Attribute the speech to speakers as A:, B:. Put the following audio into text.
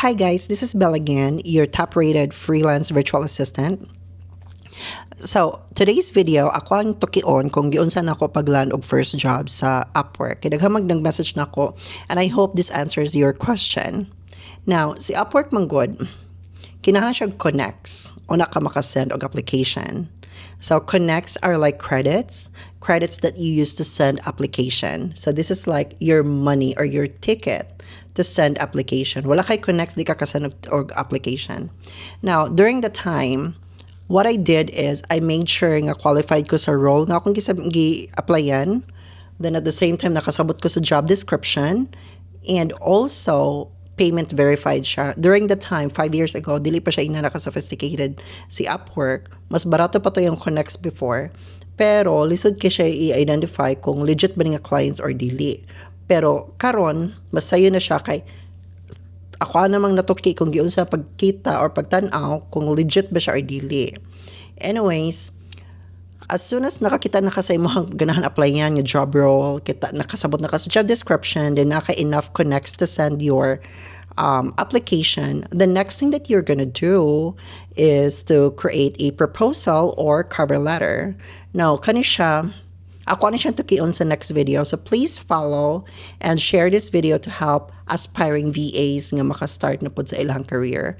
A: Hi guys, this is Belle again, your top-rated freelance virtual assistant. So, today's video, ako ang tukion kung giunsa na ako pagland og first job sa Upwork. Kidaghamag ng message na ako, and I hope this answers your question. Now, si Upwork manggod, kinahanglan siya connects o na ka makasend og application. So, connects are like credits that you use to send application. So, this is like your money or your ticket to send application. Wala kay connects, di ka kasend og application. Now, during the time, what I did is I made sure nga qualified ko sa role nga akong gi-applyan. Then at the same time, nakasabot ko sa job description and also payment verified siya. During the time, 5 years ago, dili pa siya naka-sophisticated si Upwork. Mas barato pa to yung connects before. Pero lisod ka siya i-identify kung legit ba nga clients or dili. Pero karon mas sayo na siya kay ako namang natuki kung giunsa pagkita or pagtan-aw kung legit ba siya or dili. Anyways, as soon as nakakita na ka sa imong ganahan applyan nga job role, kita nakasabot na ka sa job description, then naka enough connects to send your application, the next thing that you're gonna do is to create a proposal or cover letter. Now, ako na siya tukion sa next video. So please follow and share this video to help aspiring VAs nga makastart na po sa ilang career.